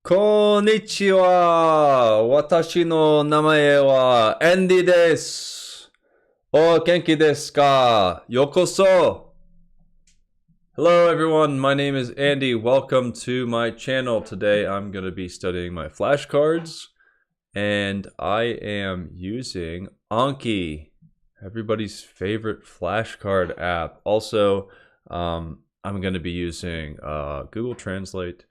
こんにちは。私の名前はアンディです。お元気ですか？ようこそ。Hello everyone, my name is Andy. Welcome to my channel. Today I'm going to be studying my flashcards and I am using ANKI, everybody's favorite flashcard app. Also, I'm going to be using Google Translate.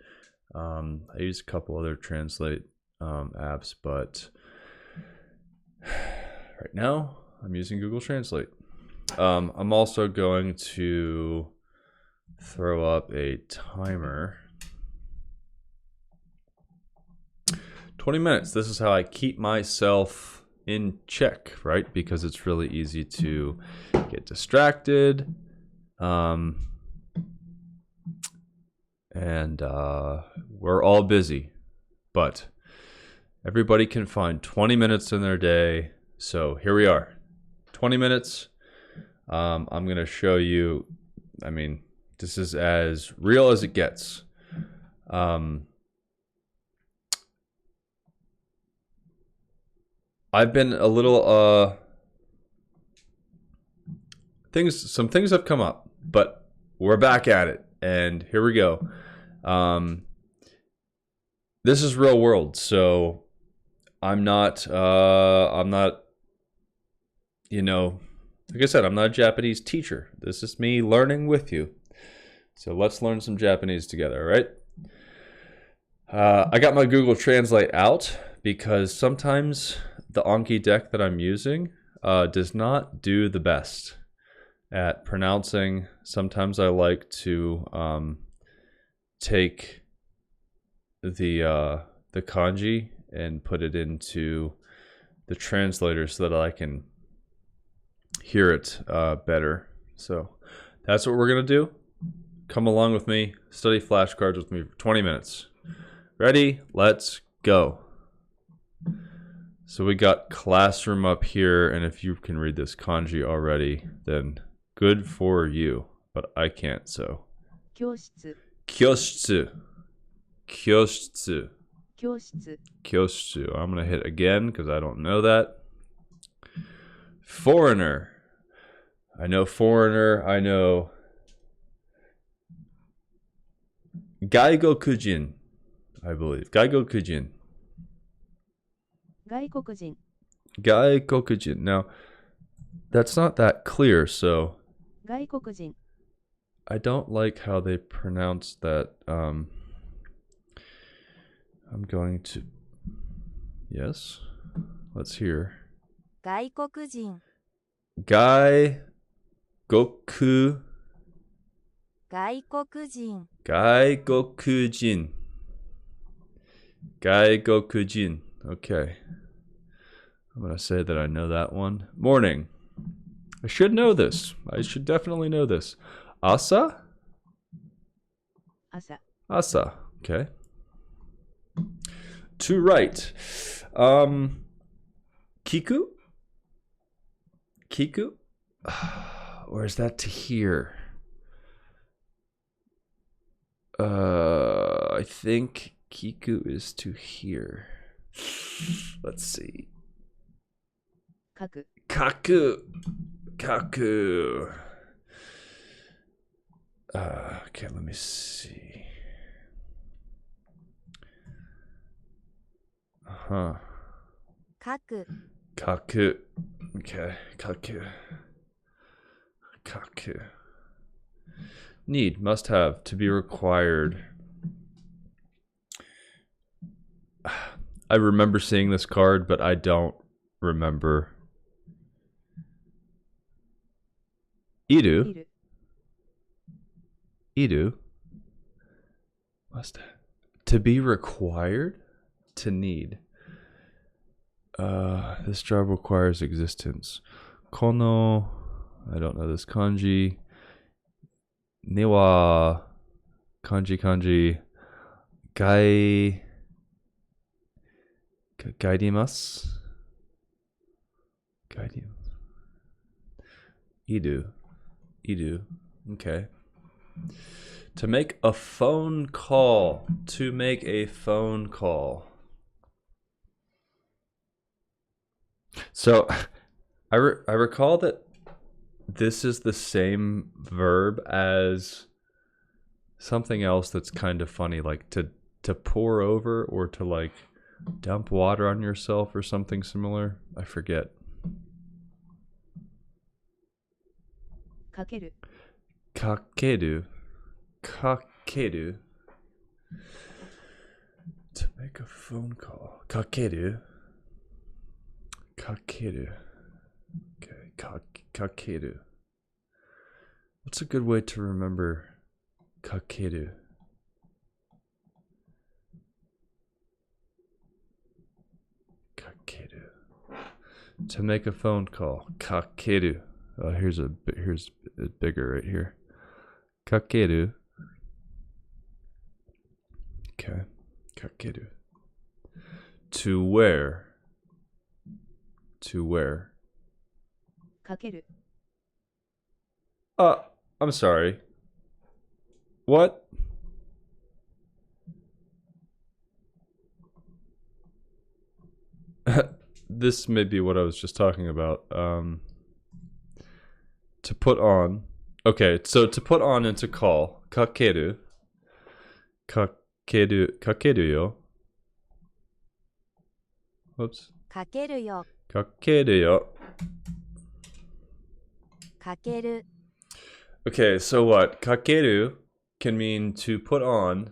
I use a couple other translate apps, but right now I'm using Google Translate. I'm also going to throw up a timer. 20 minutes. This is how I keep myself in check, right? Because it's really easy to get distracted. And we're all busy, but everybody can find 20 minutes in their day. So here we are, 20 minutes. I'm going to show you, I mean, this is as real as it gets. I've been a little, some things have come up, but we're back at it. And here we go. This is real world, so I'm not, you know, like I said, I'm not a Japanese teacher. This is me learning with you. So let's learn some Japanese together, right? I got my Google Translate out because sometimes the Anki deck that I'm using does not do the best at pronouncing. Sometimes I like to take the kanji and put it into the translator so that I can hear it better. So that's what we're gonna do. Come along with me, study flashcards with me for 20 minutes. Ready? Let's go. So we got classroom up here, and if you can read this kanji already, then good for you. But I can't, so. 教室 Kyosutsu. Kyosutsu. 教室 Kyosutsu. I'm gonna hit again because I don't know that. Foreigner. I know foreigner. I know Gaigokujin, I believe. Gaigokujin. 外国人 Gaigokujin. Now, that's not that clear, so 外国人 I don't like how they pronounce that. I'm going to. Yes? Let's hear. 外国人 Gaigokujin. 外国人 Gaigokujin. Gaigokujin. Okay. I'm going to say that I know that one. Morning. I should know this. I should definitely know this. Asa? 朝 Asa. Okay. To write. Kiku? Kiku? Or is that to hear? I think Kiku is to hear. Let's see. 書く Kaku. Kaku. Okay, let me see. Huh. 書く Kaku. Okay, kaku. Kaku. Need, must have, to be required. I remember seeing this card, but I don't remember. Idu. いる Idu. Must have. To be required? To need. This job requires existence. Kono. I don't know this kanji. Niwa. Kanji. Gaidimasu. Idu. Okay. To make a phone call. To make a phone call. So, I recall that this is the same verb as something else that's kind of funny, like to pour over or to like dump water on yourself or something similar. I forget. かける Kakeru. Kakeru. To make a phone call. Kakeru. Kakeru. Okay. Kakeru. What's a good way to remember kakeru? Kakeru. To make a phone call. Kakeru. Here's a bigger right here. Kakeru. Okay. Kakeru. To wear. To wear. かける I'm sorry. What? This may be what I was just talking about. To put on. Okay, so to put on and to call. Kakeru. Kakeru yo. Whoops. かけるよ Kakeru yo. かける Okay, so what? Kakeru can mean to put on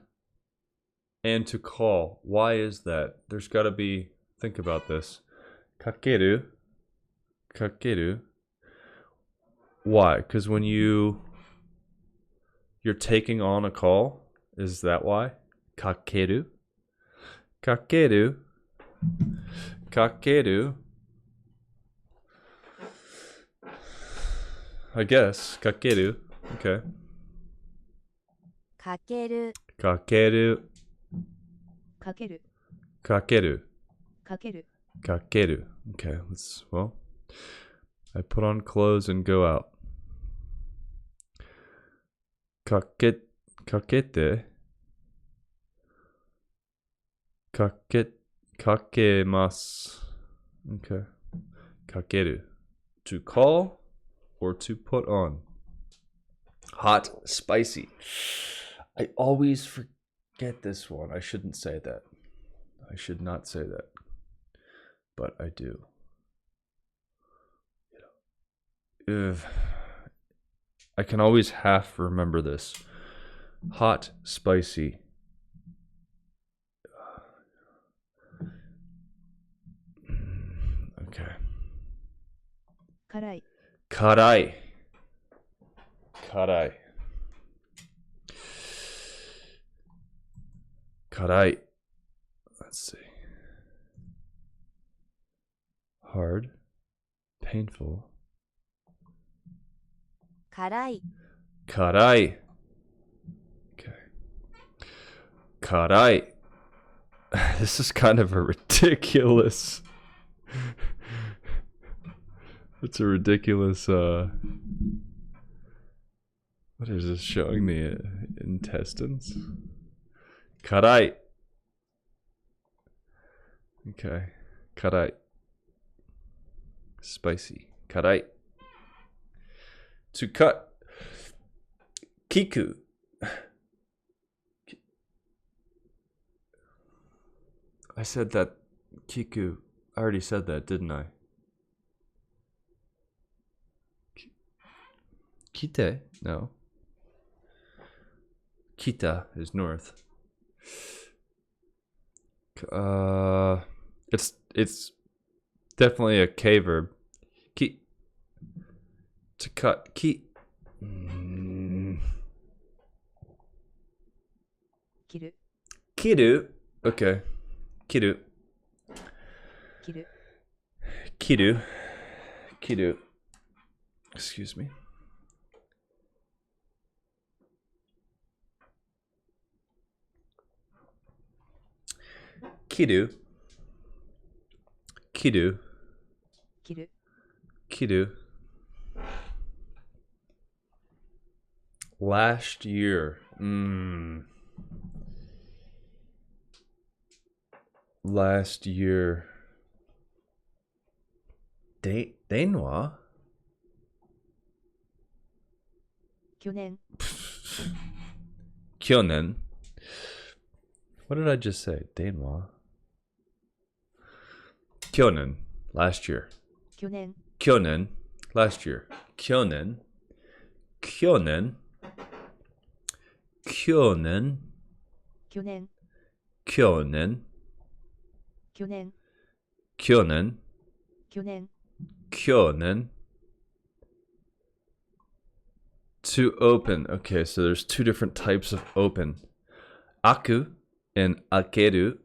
and to call. Why is that? There's got to be. Think about this. Kakeru. Kakeru. Why? Because when you're taking on a call, is that why? Kakeru. Kakeru. Kakeru. I guess. Kakeru. Okay. かける Kakeru. かける Kakeru. かける Kakeru. Okay, well, I put on clothes and go out. Kakete. Kakemasu. Okay. Kakeru. To call or to put on. Hot, spicy. I always forget this one. I shouldn't say that. I should not say that. But I do. I can always half remember this. Hot, spicy. Okay. 辛い Karai. Karai. Karai. Let's see. Hard. Painful. 辛い Karai. Okay. Karai. This is kind of a ridiculous. It's a ridiculous. What is this showing me? Intestines? Karai. Okay. Karai. Spicy. Karai. To cut. Kiku. I said that. Kiku. I already said that, didn't I? Kite? No. Kita is north. It's definitely a K verb. Ki. To cut. Ki. 切る Kiru. Okay. Kiru. 切る Kiru. Kiru. Excuse me. Kiru. Kiru. 切る Kiru. Last year. Last year. Denwa? 去年 Kyonen. What did I just say? Denwa. Kyonen. Last year. 去年 Kyonen. Last year. Kyonen. Kyonen. Kyonen. 去年 Kyonen. 去年 Kyonen. 去年 Kyonen. To open. Okay, so there's two different types of open. Aku and akeru.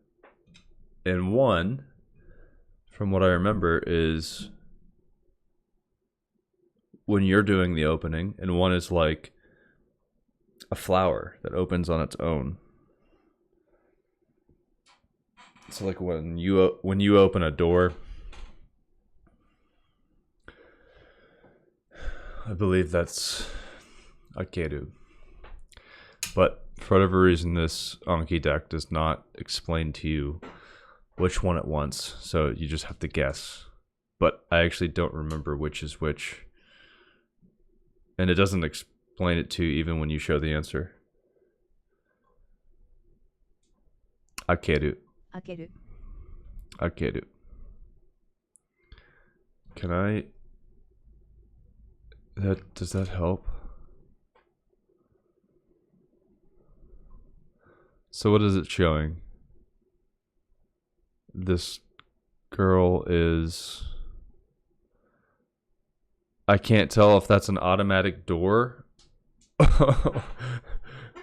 And one, from what I remember, is when you're doing the opening, and one is like a flower that opens on its own. So like when you open a door, I believe that's akeru. But for whatever reason, this Anki deck does not explain to you which one at once, so you just have to guess. But I actually don't remember which is which. And it doesn't explain it to you even when you show the answer. Akeru. 開ける Akeru. Can I... Does that help? So what is it showing? This girl is... I can't tell if that's an automatic door.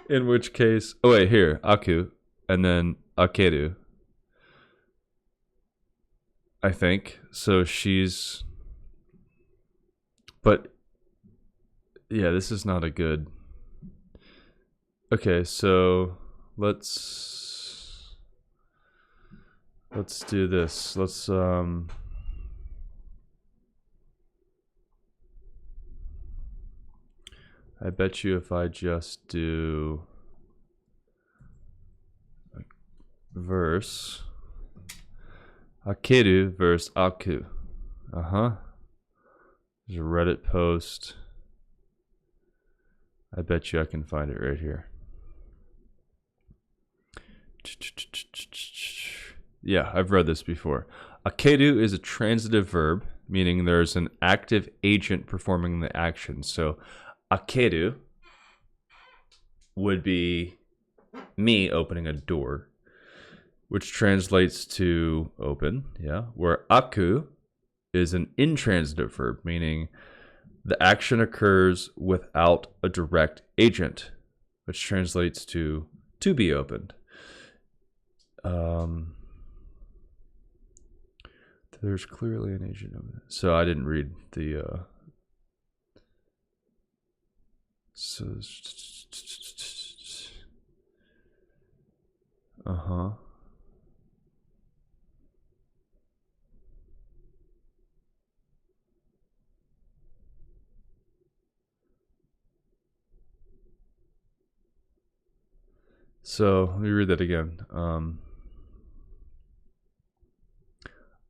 In which case... Oh wait, here. Aku. And then akeru. I think. So she's... But... Yeah, this is not a good... Okay, so... Let's do this. Let's I bet you if I just do verse akeru versus aku. There's a Reddit post. I bet you I can find it right here. Yeah, I've read this before. Akeru is a transitive verb, meaning there's an active agent performing the action. So akeru would be me opening a door, which translates to open, yeah. Where aku is an intransitive verb, meaning the action occurs without a direct agent, which translates to be opened. There's clearly an agent of it. So I didn't read the So let me read that again.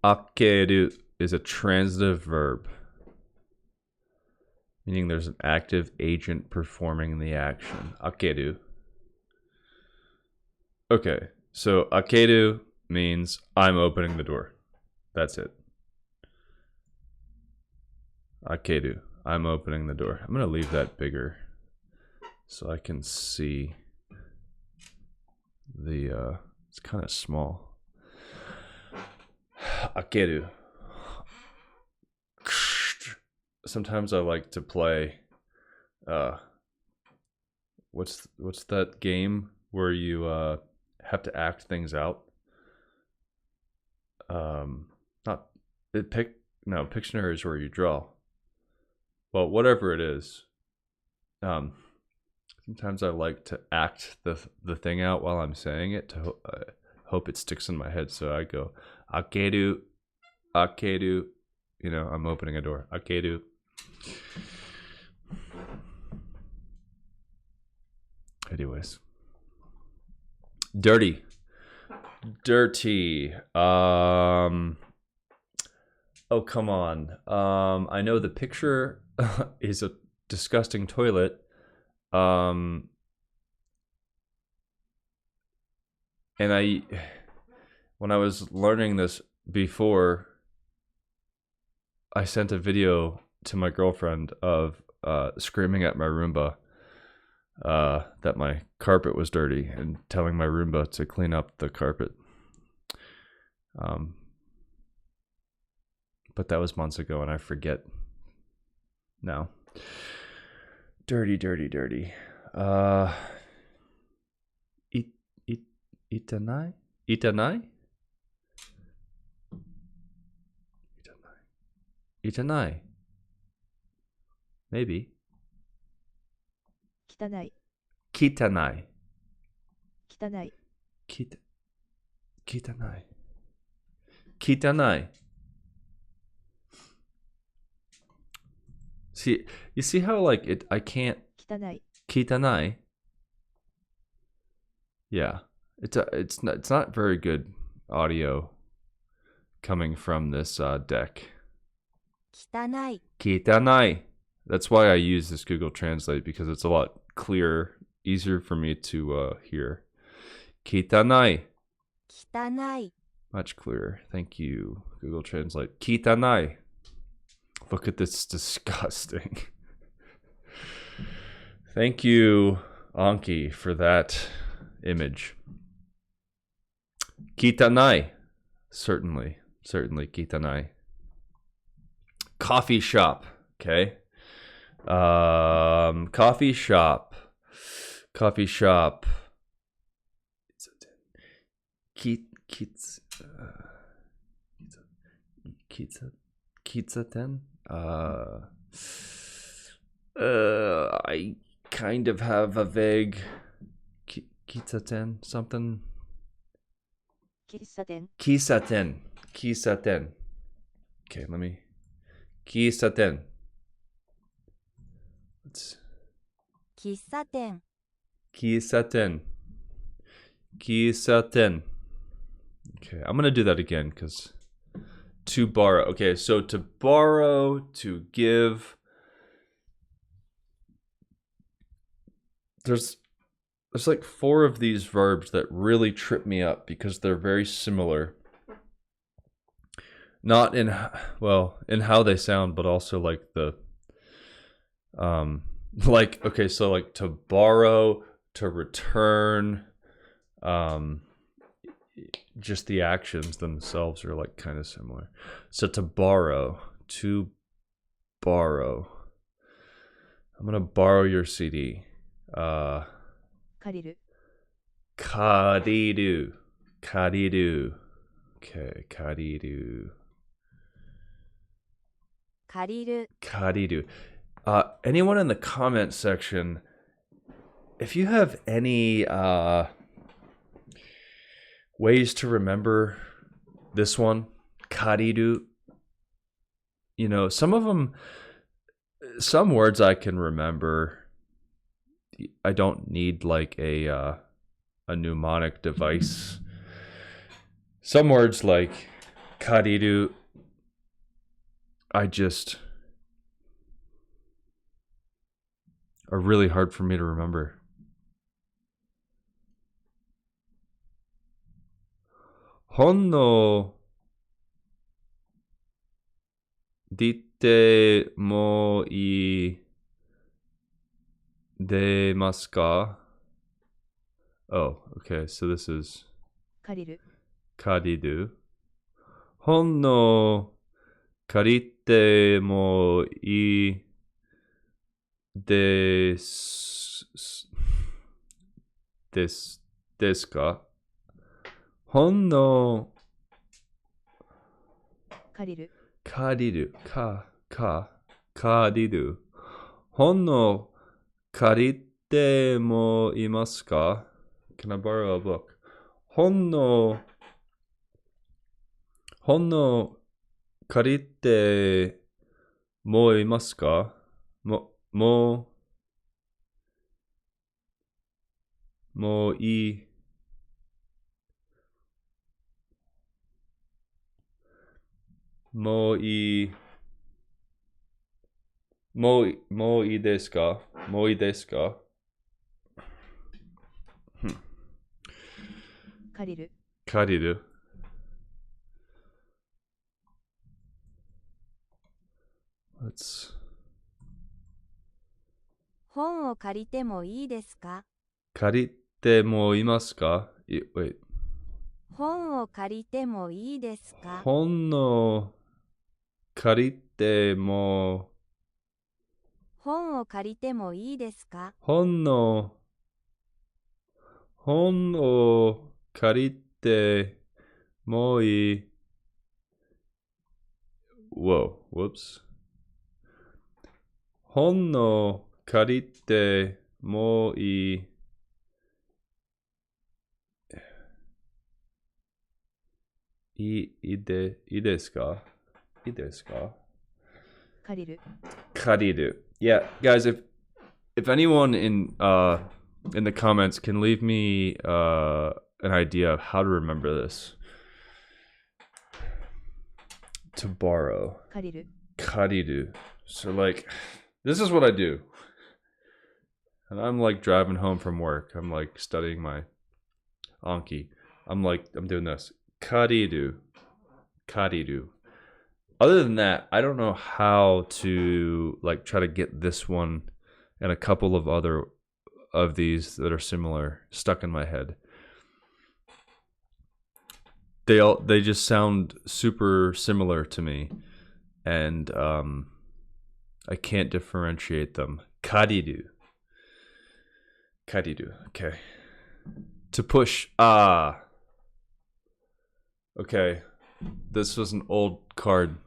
Akeru is a transitive verb, meaning there's an active agent performing the action. Akeru. Okay, so akeru means I'm opening the door. That's it. Akeru, I'm opening the door. I'm gonna leave that bigger so I can see the, it's kind of small. Akeru. Sometimes I like to play, what's that game where you have to act things out? Pictionary is where you draw. Well, whatever it is. Sometimes I like to act the thing out while I'm saying it to hope it sticks in my head. So I go, akeru, akeru. You know, I'm opening a door. Akeru. Anyways. Dirty. Oh, come on. I know the picture is a disgusting toilet. And when I was learning this before, I sent a video to my girlfriend of screaming at my Roomba that my carpet was dirty and telling my Roomba to clean up the carpet. But that was months ago and I forget now. Dirty. Itanai? Itanai. Maybe. 汚い Kitanai. 汚い Kitanai. See, you see how like I can't 汚い Kitanai. Yeah. It's not very good audio coming from this deck. 汚い Kitanai. That's why I use this Google Translate, because it's a lot clearer, easier for me to hear. Kitanai. 汚い Much clearer. Thank you, Google Translate. Kitanai. Look at this, disgusting. Thank you, ANKI, for that image. Kitanai. Certainly kitanai. Coffee shop. Okay. Coffee shop. Kitzaten. I kind of have a vague kitzaten something. 喫茶店 Kisaten. Okay, let me. Kisaten. Let's. 喫茶店 Kisaten. Okay, I'm gonna do that again because to borrow. Okay, so to borrow, to give. There's like 4 of these verbs that really trip me up because they're very similar. Not in how they sound, but also like the like, okay, so like to borrow, to return, just the actions themselves are like kind of similar. So to borrow. I'm gonna borrow your CD. 借りる Kariru. Okay, kariru. 借りる Kariru. Anyone in the comment section, if you have any ways to remember this one, kariru, you know, some words I can remember. I don't need like a mnemonic device. Some words like kariru, are really hard for me to remember. Honno dite mo ii demasu ka? Oh, okay, so this is 借りる kariru. Honno karite mo ii desu ka? Honno 借りる kariru. Kariru. Honno karite mo imasu ka? Can I borrow a book? Honno karite mo imasu ka? Mo もういい。もういい。もういいですか？もういいですか？借りる、借りる。Let's 本を借りてもいいですか？借りてもいますか？Wait. 本を借りてもいいですか？本を借りても本を借りてもいいですか？本を借りてもいい。Whoa, whoops. 本を借りてもいい。いいですか？いいですか？借りる、借りる. Yeah, guys, if anyone in the comments can leave me an idea of how to remember this. To borrow. 借りる、 Kariru. So like this is what I do. And I'm like driving home from work. I'm like studying my ANKI. I'm doing this. Kariru. Kariru. Other than that, I don't know how to like try to get this one and a couple of other of these that are similar stuck in my head. They just sound super similar to me, and I can't differentiate them. Kariru. Kariru. Okay. To push. Ah. Okay. This was an old card.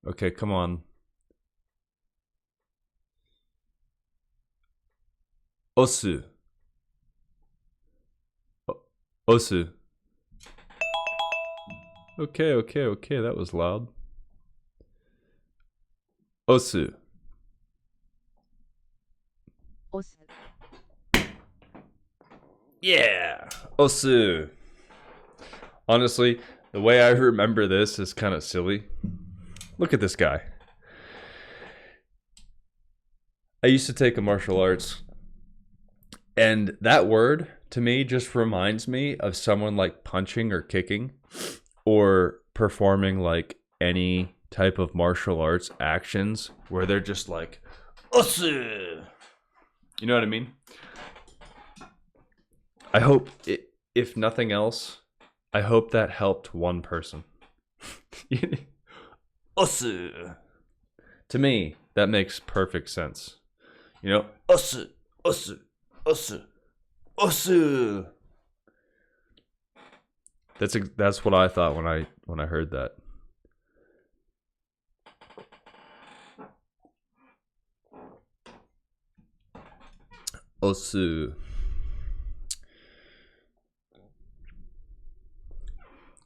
Okay, come on. Osu. Osu. Okay. That was loud. Osu. 押す、 Yeah. Osu. Honestly, the way I remember this is kind of silly. Look at this guy. I used to take a martial arts, and that word to me just reminds me of someone like punching or kicking or performing like any type of martial arts actions where they're just like, "Osu." You know what I mean? I hope, if nothing else, I hope that helped one person. Osu. To me, that makes perfect sense. You know, osu, osu, osu, osu. That's what I thought when I heard that. Osu.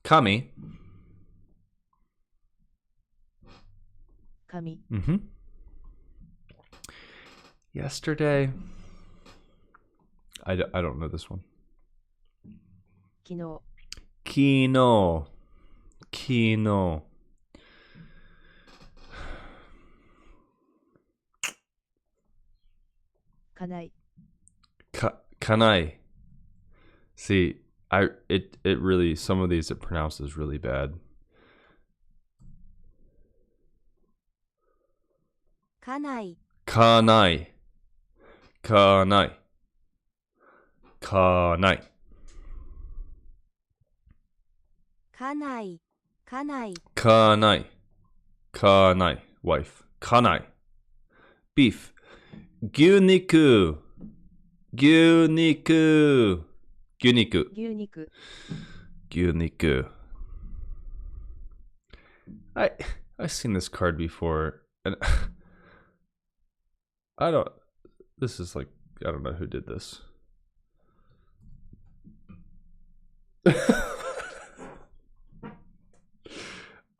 Kami. 紙、 Mm-hmm. Yesterday. I don't know this one. 昨日、 Kino. Kino. kanai, Kanai. See, it really, some of these it pronounces really bad. 家内、 Kanai. Kanai. Kanai. 家内、家内、 Kanai. Kanai. Wife. Kanai. Beef. Gyuniku. Gyuniku. Gyuniku. 牛肉、 Gyuniku. I've seen this card before, and this is like, I don't know who did this.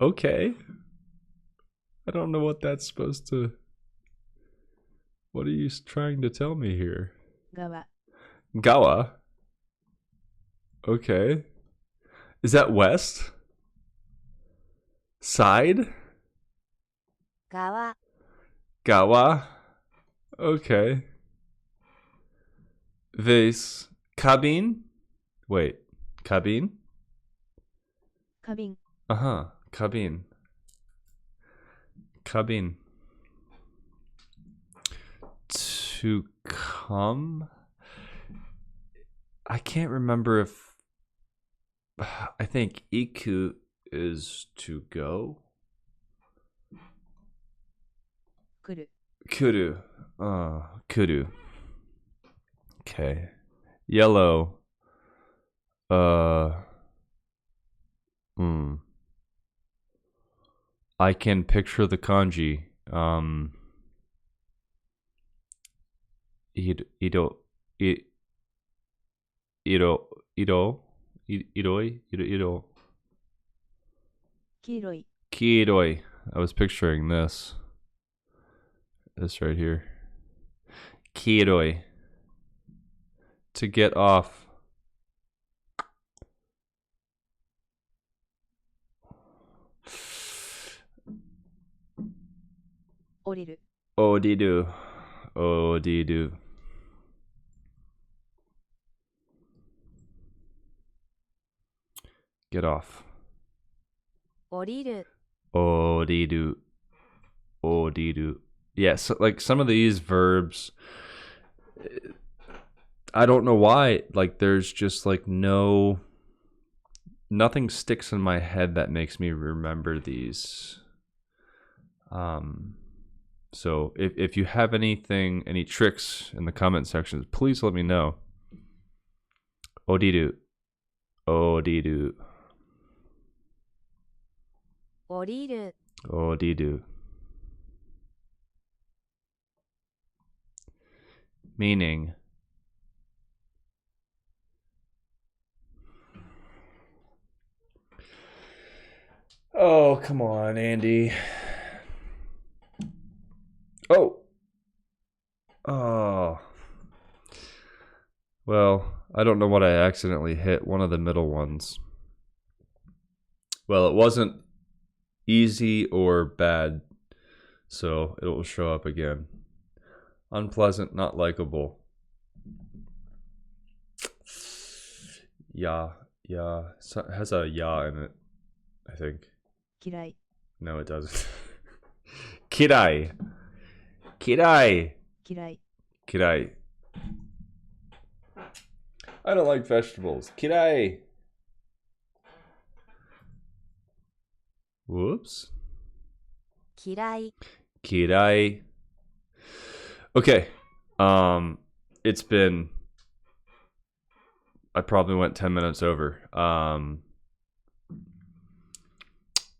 Okay. I don't know what that's supposed to. What are you trying to tell me here? 側、 Gawa. Okay. Is that west? Side? 側、 Gawa. Okay. Vase. Cabin? Wait. Cabin? 花瓶、 Uh-huh. Cabin. Cabin. To come? I can't remember if... I think iku is to go. 来る、 Kuru. Kuru. Okay. Yellow. I can picture the kanji. Ido. Iroi. 黄色い、 Kiroi. I was picturing this. This right here. Kiroi. To get off.降りる、 Odidu. Odidu. Get off. 降りる、 Odidu. Odidu. Yeah, so like some of these verbs, I don't know why. Like there's just like nothing sticks in my head that makes me remember these. So if you have anything, any tricks in the comment sections, please let me know. Odidu. Odidu. 降りる、 Odidu. Meaning. Oh, come on, Andy. Oh. Oh. Well, I don't know what I accidentally hit. One of the middle ones. Well, it wasn't easy or bad, so it will show up again. Unpleasant, not likable. Yeah. So it has a ya in it, I think. 嫌い、 No, it doesn't. Kirai. Kirai. 嫌い、 Kirai. I don't like vegetables. Kirai. Whoops. 嫌い、 Kirai. Okay. It's been... I probably went 10 minutes over.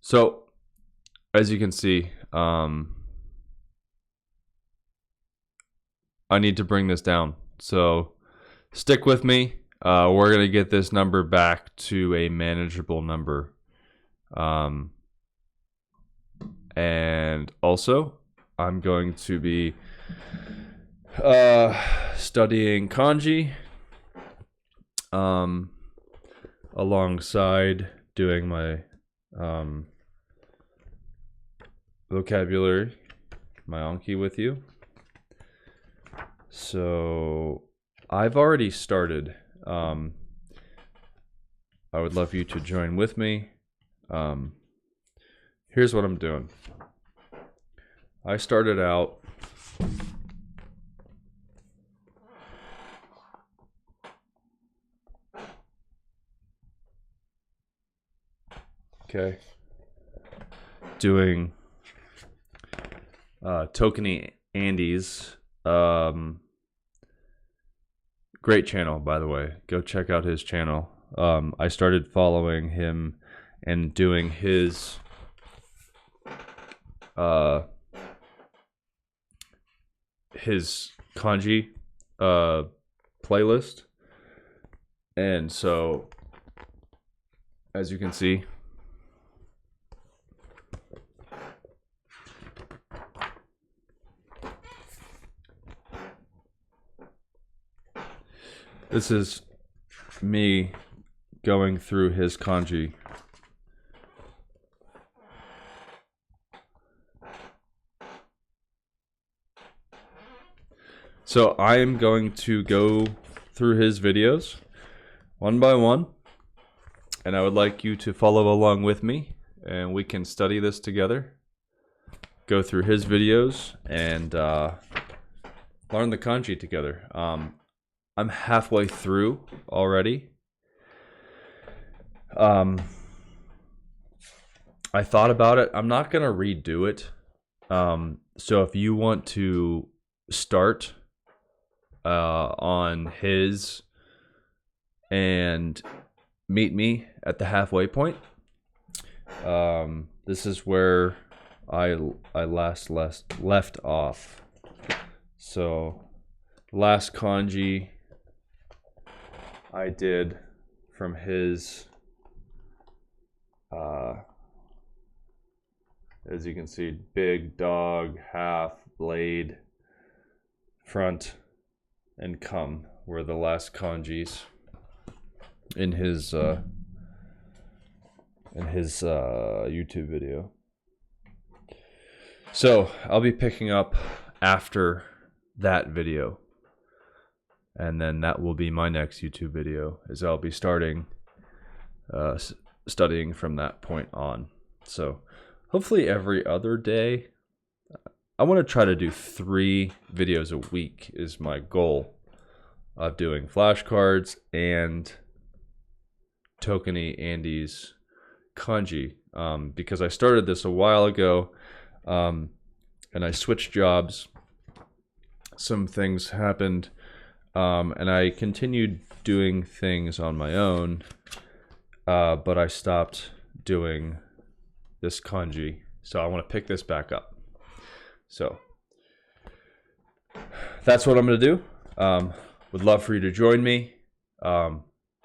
So, as you can see, I need to bring this down. So, stick with me. We're going to get this number back to a manageable number. And also, I'm going to be studying kanji alongside doing my vocabulary, my ANKI with you. So I've already started. I would love you to join with me. Here's what I'm doing. I started out doing Tokeny Andy's great channel, by the way. Go check out his channel. I started following him and doing his kanji playlist, and so as you can see, This is me going through his kanji. So I am going to go through his videos one by one, and I would like you to follow along with me, and we can study this together. Go through his videos and learn the kanji together. I'm halfway through already. I thought about it. I'm not gonna redo it. So if you want to start on his and meet me at the halfway point, this is where I last left off. So last kanji I did from his as you can see, big dog, half, blade, front, and come were the last kanjis in his YouTube video. So I'll be picking up after that video, and then that will be my next YouTube video, as I'll be starting studying from that point on. So hopefully every other day. I want to try to do 3 videos a week is my goal of doing flashcards and Tokeni Andy's kanji, because I started this a while ago, and I switched jobs. Some things happened, and I continued doing things on my own, but I stopped doing this kanji, so I want to pick this back up. So that's what I'm going to do. Would love for you to join me.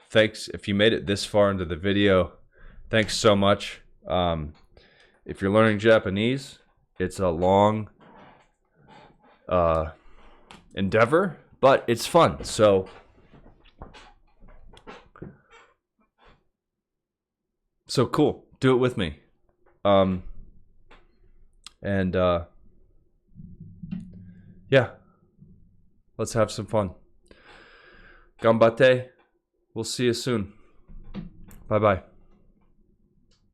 Thanks if you made it this far into the video. Thanks so much. If you're learning Japanese, it's a long endeavor, but it's fun. So cool. Do it with me. Yeah, let's have some fun. Ganbatte. We'll see you soon. Bye-bye.